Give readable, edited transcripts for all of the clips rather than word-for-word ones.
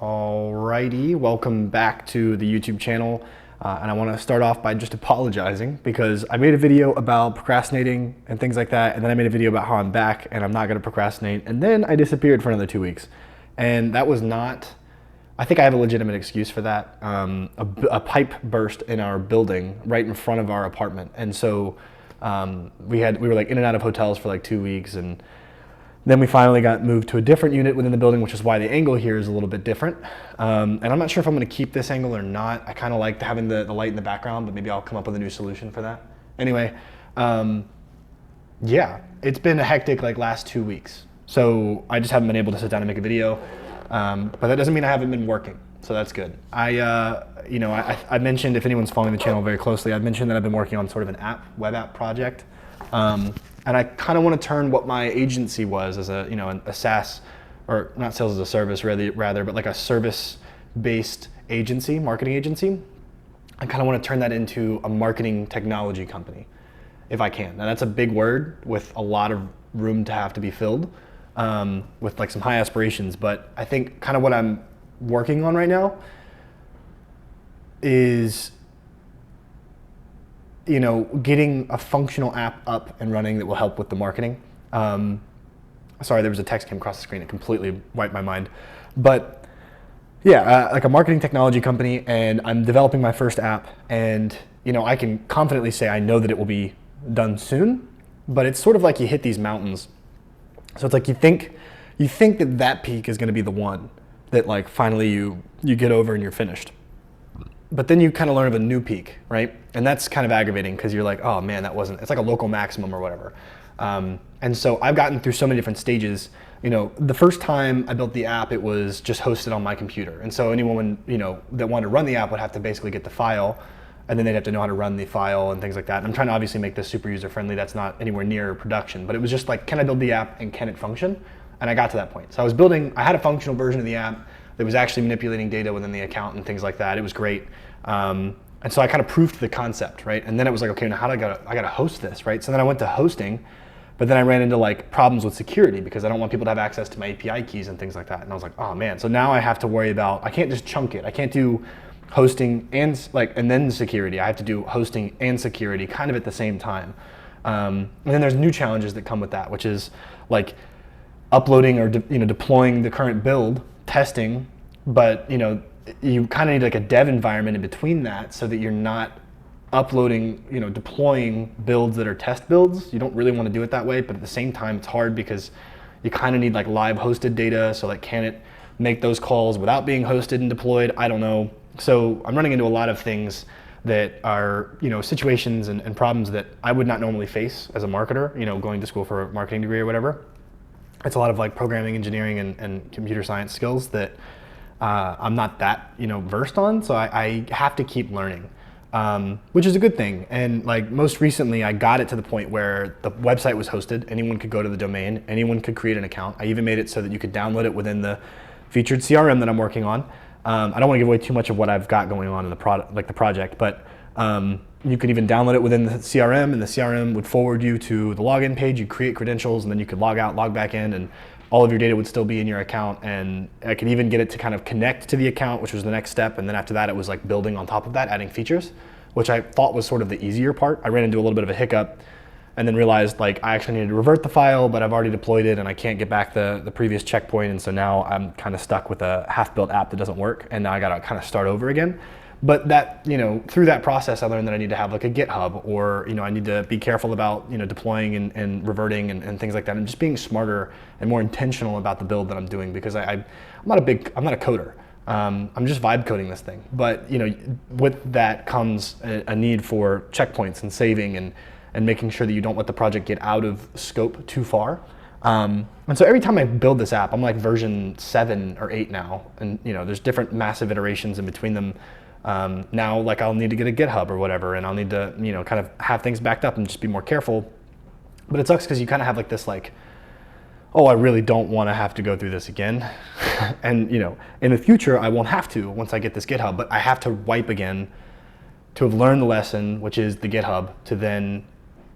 Alrighty, welcome back to the YouTube channel. And I want to start off by just apologizing because I made a video about procrastinating and things like that, and then I made a video about how I'm back and I'm not going to procrastinate, and then I disappeared for another 2 weeks. And that was not, I think I have a legitimate excuse for that. A pipe burst in our building right in front of our apartment, and so we were like in and out of hotels for like 2 weeks, and then we finally got moved to a different unit within the building, which is why the angle here is a little bit different. And I'm not sure if I'm gonna keep this angle or not. I kind of like having the light in the background, but maybe I'll come up with a new solution for that. Anyway, yeah, it's been a hectic like last 2 weeks. So I just haven't been able to sit down and make a video. But that doesn't mean I haven't been working, so that's good. I mentioned, if anyone's following the channel very closely, I've mentioned that I've been working on sort of an web app project. And I kind of want to turn what my agency was as a SaaS, or not sales as a service rather, but like a service-based agency, marketing agency. I kind of want to turn that into a marketing technology company, if I can. Now that's a big word with a lot of room to have to be filled, with like some high aspirations. But I think kind of what I'm working on right now is getting a functional app up and running that will help with the marketing. Sorry, there was a text came across the screen. It completely wiped my mind. But yeah, like a marketing technology company, and I'm developing my first app, and I can confidently say I know that it will be done soon, but it's sort of like you hit these mountains. So it's like you think that peak is gonna be the one that like finally you get over and you're finished. But then you kind of learn of a new peak, right? And that's kind of aggravating because you're like, oh man, it's like a local maximum or whatever. And so I've gotten through so many different stages. The first time I built the app, it was just hosted on my computer. And so anyone, that wanted to run the app would have to basically get the file, and then they'd have to know how to run the file and things like that. And I'm trying to obviously make this super user friendly. That's not anywhere near production, but it was just like, can I build the app and can it function? And I got to that point. So I had a functional version of the app that was actually manipulating data within the account and things like that. It was great. And so I kind of proved the concept, right? And then it was like, okay, now I gotta host this, right? So then I went to hosting, but then I ran into like problems with security because I don't want people to have access to my API keys and things like that. And I was like, oh man. So now I have to worry about, I can't just chunk it. I can't do hosting and then security. I have to do hosting and security kind of at the same time. And then there's new challenges that come with that, which is like uploading or deploying the current build, testing, but you kind of need like a dev environment in between that so that you're not uploading, deploying builds that are test builds. You don't really want to do it that way, but at the same time, it's hard because you kind of need like live hosted data. So like, can it make those calls without being hosted and deployed? I don't know. So I'm running into a lot of things that are, situations and problems that I would not normally face as a marketer, going to school for a marketing degree or whatever. It's a lot of like programming, engineering, and computer science skills that I'm not that versed on, so I have to keep learning, which is a good thing. And like most recently, I got it to the point where the website was hosted. Anyone could go to the domain. Anyone could create an account. I even made it so that you could download it within the featured CRM that I'm working on. I don't want to give away too much of what I've got going on in the project, but you could even download it within the CRM, and the CRM would forward you to the login page. You create credentials, and then you could log out, log back in, and all of your data would still be in your account. And I could even get it to kind of connect to the account, which was the next step. And then after that, it was like building on top of that, adding features, which I thought was sort of the easier part. I ran into a little bit of a hiccup and then realized like I actually needed to revert the file, but I've already deployed it and I can't get back the previous checkpoint. And so now I'm kind of stuck with a half-built app that doesn't work. And now I got to kind of start over again. But that, through that process, I learned that I need to have like a GitHub, or, I need to be careful about, deploying and reverting and things like that, and just being smarter and more intentional about the build that I'm doing, because I'm not a coder. I'm just vibe coding this thing. But, with that comes a need for checkpoints and saving and making sure that you don't let the project get out of scope too far. And so every time I build this app, I'm like version 7 or 8 now. And, there's different massive iterations in between them. Now, like I'll need to get a GitHub or whatever, and I'll need to, kind of have things backed up and just be more careful. But it sucks because you kind of have like this like, oh, I really don't want to have to go through this again. And, in the future, I won't have to once I get this GitHub, but I have to wipe again to have learned the lesson, which is the GitHub, to then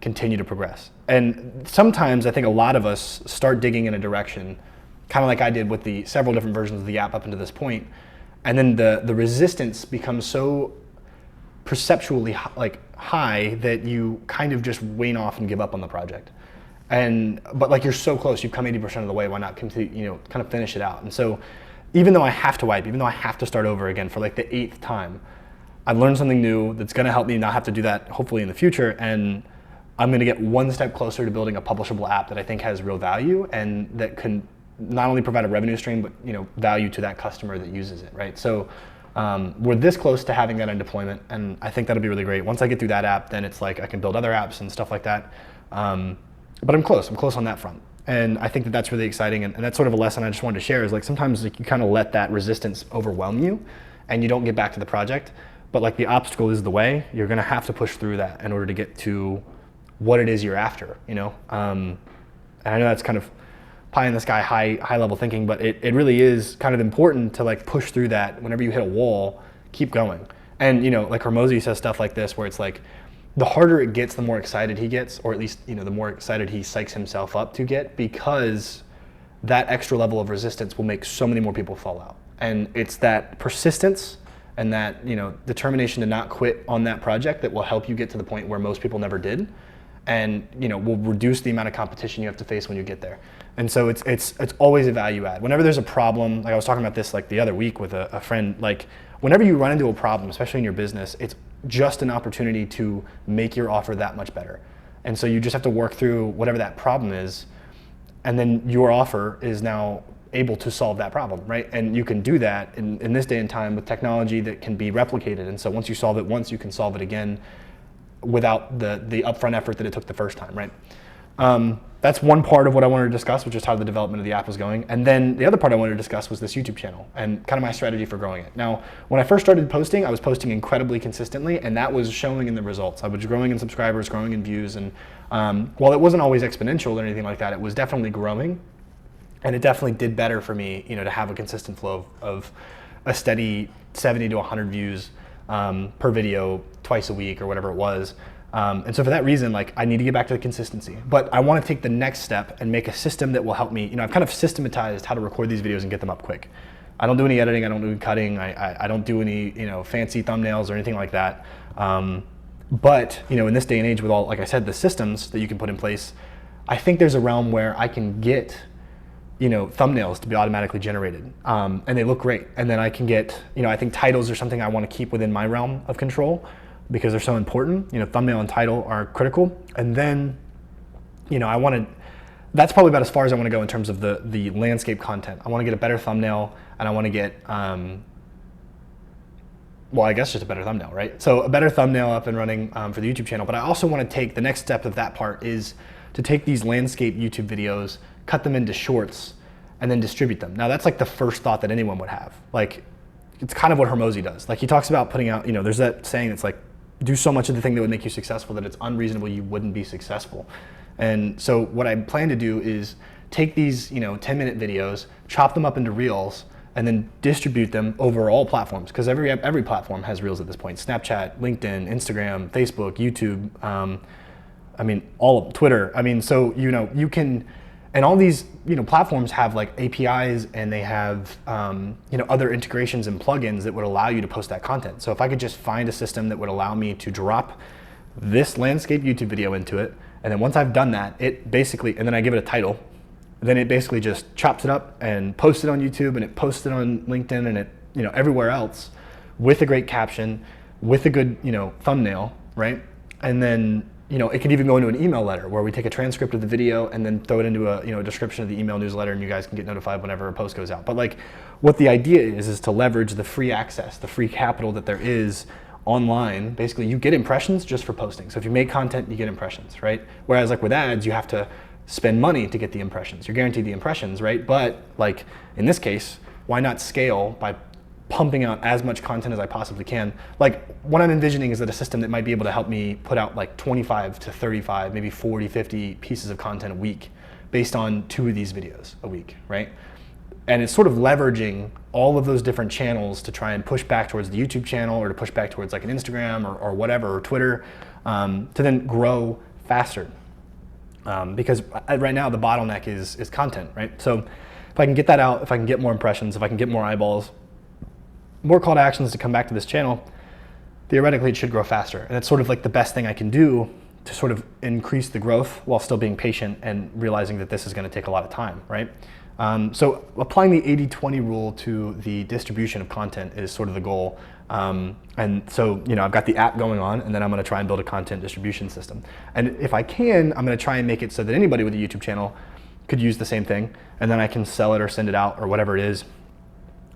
continue to progress. And sometimes I think a lot of us start digging in a direction kind of like I did with the several different versions of the app up until this point. And then the resistance becomes so perceptually high that you kind of just wane off and give up on the project. But like you're so close, you've come 80% of the way, why not complete, kind of finish it out? And so even though I have to wipe, even though I have to start over again for like the 8th time, I've learned something new that's gonna help me not have to do that hopefully in the future. And I'm gonna get one step closer to building a publishable app that I think has real value and that can not only provide a revenue stream, but value to that customer that uses it, right? So we're this close to having that in deployment, and I think that'll be really great. Once I get through that app, then it's like I can build other apps and stuff like that. But I'm close on that front. And I think that that's really exciting, and that's sort of a lesson I just wanted to share is like sometimes like you kind of let that resistance overwhelm you and you don't get back to the project, but like the obstacle is the way. You're gonna have to push through that in order to get to what it is you're after, And I know that's kind of pie in the sky, high level thinking, but it really is kind of important to like push through that. Whenever you hit a wall, keep going. And like Hormozi says stuff like this, where it's like, the harder it gets, the more excited he gets, or at least, the more excited he psychs himself up to get, because that extra level of resistance will make so many more people fall out. And it's that persistence and that, determination to not quit on that project that will help you get to the point where most people never did. And, will reduce the amount of competition you have to face when you get there. And so it's always a value add. Whenever there's a problem, like I was talking about this like the other week with a friend, like whenever you run into a problem, especially in your business, it's just an opportunity to make your offer that much better. And so you just have to work through whatever that problem is, and then your offer is now able to solve that problem, right? And you can do that in this day and time with technology that can be replicated. And so once you solve it once, you can solve it again without the upfront effort that it took the first time, right? That's one part of what I wanted to discuss, which is how the development of the app was going. And then the other part I wanted to discuss was this YouTube channel and kind of my strategy for growing it. Now, when I first started posting, I was posting incredibly consistently, and that was showing in the results. I was growing in subscribers, growing in views, and while it wasn't always exponential or anything like that, it was definitely growing. And it definitely did better for me, to have a consistent flow of a steady 70 to 100 views per video twice a week or whatever it was. And so for that reason, like I need to get back to the consistency, but I want to take the next step and make a system that will help me. I've kind of systematized how to record these videos and get them up quick. I don't do any editing. I don't do cutting. I don't do any, fancy thumbnails or anything like that. But, in this day and age with all, like I said, the systems that you can put in place, I think there's a realm where I can get, thumbnails to be automatically generated. And they look great. And then I can get, I think titles are something I want to keep within my realm of control, because they're so important. Thumbnail and title are critical. And then, that's probably about as far as I want to go in terms of the landscape content. I want to get a better thumbnail, and I want to get, I guess just a better thumbnail, right? So a better thumbnail up and running for the YouTube channel. But I also want to take the next step of that part is to take these landscape YouTube videos, cut them into shorts, and then distribute them. Now that's like the first thought that anyone would have. Like, it's kind of what Hormozi does. Like he talks about putting out, there's that saying that's like, do so much of the thing that would make you successful that it's unreasonable you wouldn't be successful. And so what I plan to do is take these 10-minute videos, chop them up into reels, and then distribute them over all platforms, because every platform has reels at this point. Snapchat, LinkedIn, Instagram, Facebook, YouTube, all of them, Twitter. So you can, and all these platforms have like APIs, and they have other integrations and plugins that would allow you to post that content. So if I could just find a system that would allow me to drop this landscape YouTube video into it, and then once I've done that, it basically, and then I give it a title, then it basically just chops it up and posts it on YouTube, and it posts it on LinkedIn, and it everywhere else with a great caption, with a good thumbnail, right? And then it could even go into an email letter where we take a transcript of the video and then throw it into a description of the email newsletter, and you guys can get notified whenever a post goes out. But like what the idea is to leverage the free access, the free capital that there is online. Basically, you get impressions just for posting. So if you make content, you get impressions, right? Whereas like with ads, you have to spend money to get the impressions. You're guaranteed the impressions, right? But like in this case, why not scale by pumping out as much content as I possibly can? Like what I'm envisioning is that a system that might be able to help me put out like 25 to 35, maybe 40, 50 pieces of content a week based on 2 of these videos a week, right? And it's sort of leveraging all of those different channels to try and push back towards the YouTube channel, or to push back towards like an Instagram or whatever, or Twitter, to then grow faster. Because right now the bottleneck is content, right? So if I can get that out, if I can get more impressions, if I can get more eyeballs, more call to actions to come back to this channel, theoretically it should grow faster. And it's sort of like the best thing I can do to sort of increase the growth while still being patient and realizing that this is going to take a lot of time, right? So applying the 80-20 rule to the distribution of content is sort of the goal. And so, I've got the app going on, and then I'm going to try and build a content distribution system. And if I can, I'm going to try and make it so that anybody with a YouTube channel could use the same thing, and then I can sell it or send it out or whatever it is,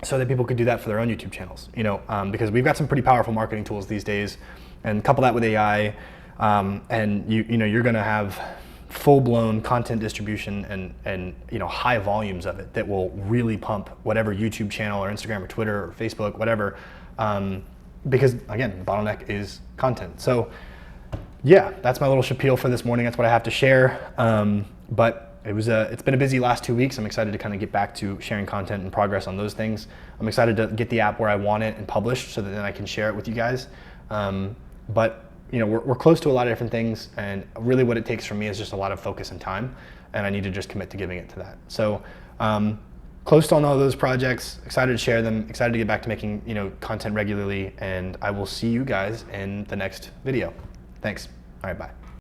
so that people could do that for their own YouTube channels. Because we've got some pretty powerful marketing tools these days, and couple that with AI, and you're going to have full-blown content distribution and high volumes of it that will really pump whatever YouTube channel or Instagram or Twitter or Facebook, whatever, because again, the bottleneck is content. So yeah, that's my little spiel for this morning. That's what I have to share. But it's been a busy last 2 weeks. I'm excited to kind of get back to sharing content and progress on those things. I'm excited to get the app where I want it and published so that then I can share it with you guys. But we're close to a lot of different things, and really what it takes from me is just a lot of focus and time, and I need to just commit to giving it to that. So close to on all those projects, excited to share them, excited to get back to making content regularly, and I will see you guys in the next video. Thanks. All right, bye.